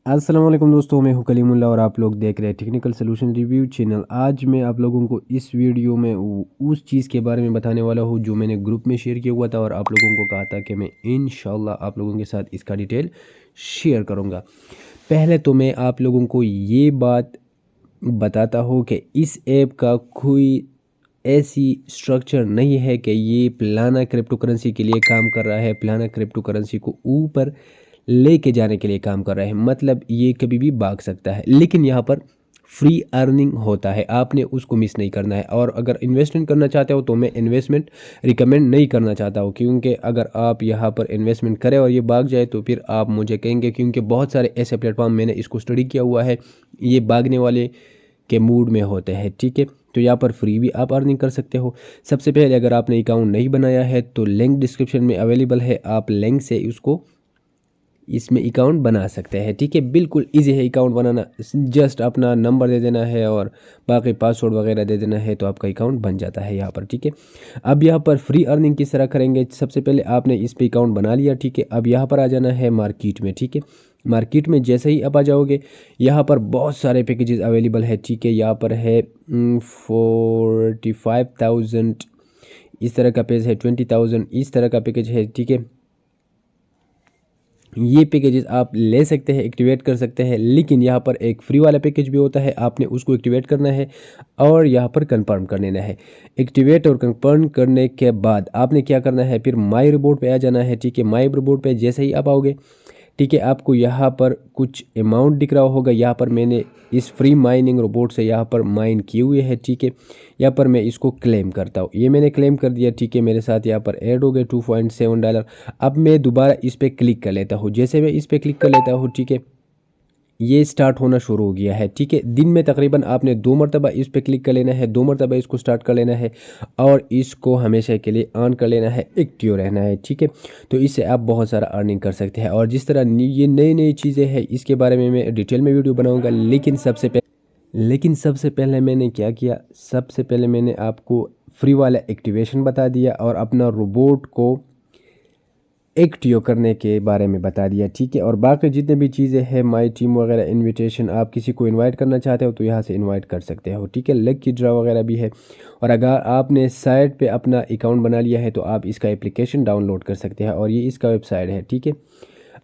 अस्सलाम वालेकुम दोस्तों, मैं हूं कलीमुल्लाह और आप लोग देख रहे हैं टेक्निकल सॉल्यूशन रिव्यू चैनल। आज मैं आप लोगों को इस वीडियो में उस चीज़ के बारे में बताने वाला हूं जो मैंने ग्रुप में शेयर किया हुआ था और आप लोगों को कहा था कि मैं इंशाल्लाह आप लोगों के साथ इसका डिटेल शेयर करूंगा। पहले तो मैं आप लोगों को ये बात बताता हूँ कि इस ऐप का कोई ऐसी स्ट्रक्चर नहीं है कि ये फलाना क्रिप्टो करेंसी के लिए काम कर रहा है, फलाना क्रिप्टो करेंसी को ऊपर लेके जाने के लिए काम कर रहा है। मतलब ये कभी भी भाग सकता है, लेकिन यहाँ पर फ्री अर्निंग होता है, आपने उसको मिस नहीं करना है। और अगर इन्वेस्टमेंट करना चाहते हो तो मैं इन्वेस्टमेंट रिकमेंड नहीं करना चाहता हूँ, क्योंकि अगर आप यहाँ पर इन्वेस्टमेंट करें और ये भाग जाए तो फिर आप मुझे कहेंगे, क्योंकि बहुत सारे ऐसे प्लेटफॉर्म मैंने इसको स्टडी किया हुआ है, ये भागने वाले के मूड में होते हैं। ठीक है, तो यहाँ पर फ्री भी आप अर्निंग कर सकते हो। सबसे पहले अगर आपने अकाउंट नहीं बनाया है तो लिंक डिस्क्रिप्शन में अवेलेबल है, आप लिंक से उसको इसमें अकाउंट बना सकते हैं। ठीक है, बिल्कुल इजी है अकाउंट बनाना, जस्ट अपना नंबर दे देना है और बाकी पासवर्ड वगैरह दे देना है तो आपका अकाउंट बन जाता है यहाँ पर। ठीक है, अब यहाँ पर फ्री अर्निंग किस तरह करेंगे, सबसे पहले आपने इस पे अकाउंट बना लिया। ठीक है, अब यहाँ पर आ जाना है मार्केट में। ठीक है, मार्केट में जैसे ही आप आ जाओगे यहाँ पर बहुत सारे पैकेजेस अवेलेबल है। ठीक है, यहाँ पर है 45,000 इस तरह का पेज है, 20,000 इस तरह का पैकेज है। ठीक है, ये पैकेजेस आप ले सकते हैं, एक्टिवेट कर सकते हैं, लेकिन यहाँ पर एक फ्री वाला पैकेज भी होता है, आपने उसको एक्टिवेट करना है और यहाँ पर कंफर्म कर लेना है। एक्टिवेट और कंफर्म करने के बाद आपने क्या करना है, फिर माई रिपोर्ट पे आ जाना है। ठीक है, माई रिपोर्ट पे जैसे ही आप आओगे, ठीक है, आपको यहाँ पर कुछ अमाउंट दिख रहा होगा। यहाँ पर मैंने इस फ्री माइनिंग रोबोट से यहाँ पर माइन किए हुए हैं। ठीक है, यहाँ पर मैं इसको क्लेम करता हूँ, ये मैंने क्लेम कर दिया। ठीक है, मेरे साथ यहाँ पर ऐड हो गए $2.7। अब मैं दोबारा इस पर क्लिक कर लेता हूँ। जैसे मैं इस पर क्लिक कर लेता हूँ, ठीक है, ये स्टार्ट होना शुरू हो गया है। ठीक है, दिन में तकरीबन आपने 2 मरतबा इस पर क्लिक कर लेना है, 2 मरतबा इसको स्टार्ट कर लेना है और इसको हमेशा के लिए ऑन कर लेना है, एक्टिव रहना है। ठीक है, तो इससे आप बहुत सारा अर्निंग कर सकते हैं। और जिस तरह ये नई नई चीज़ें हैं इसके बारे में मैं डिटेल में वीडियो बनाऊँगा, लेकिन सबसे पहले मैंने क्या किया, सबसे पहले मैंने आपको फ्री वाला एक्टिवेशन बता दिया और अपना रोबोट को एक्टिव करने के बारे में बता दिया। ठीक है, और बाकी जितने भी चीज़ें हैं, माई टीम वगैरह, इनविटेशन, आप किसी को इनवाइट करना चाहते हो तो यहाँ से इनवाइट कर सकते हो। ठीक है, लकी ड्रा वगैरह भी है। और अगर आपने साइट पे अपना अकाउंट बना लिया है तो आप इसका एप्लीकेशन डाउनलोड कर सकते हैं और ये इसका वेबसाइट है। ठीक है,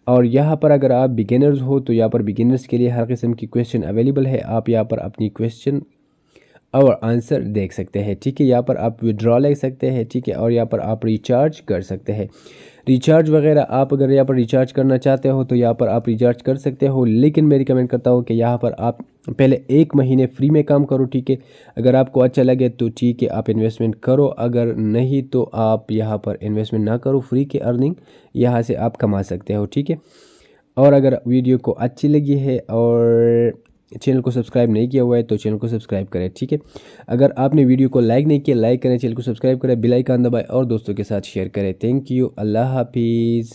और यहाँ पर अगर आप बिगिनर्स हो तो यहाँ पर बिगिनर्स के लिए हर किस्म की क्वेश्चन अवेलेबल है, आप यहाँ पर अपनी क्वेश्चन और आंसर देख सकते हैं। ठीक है, यहाँ पर आप विड्रॉ ले सकते हैं। ठीक है, और यहाँ पर आप रिचार्ज कर सकते हैं। रिचार्ज वगैरह आप अगर यहाँ पर रिचार्ज करना चाहते हो तो यहाँ पर आप रिचार्ज कर सकते हो, लेकिन मैं रिकमेंड करता हूँ कि यहाँ पर आप पहले 1 महीने फ्री में काम करो। ठीक है, अगर आपको अच्छा लगे तो ठीक है आप इन्वेस्टमेंट करो, अगर नहीं तो आप यहाँ पर इन्वेस्टमेंट ना करो, फ्री की अर्निंग यहाँ से आप कमा सकते हो। ठीक है, और अगर वीडियो को अच्छी लगी है और चैनल को सब्सक्राइब नहीं किया हुआ है तो चैनल को सब्सक्राइब करें। ठीक है, अगर आपने वीडियो को लाइक नहीं किया, लाइक करें, चैनल को सब्सक्राइब करें, बेल आइकन दबाएं और दोस्तों के साथ शेयर करें। थैंक यू, अल्लाह हाफिज़।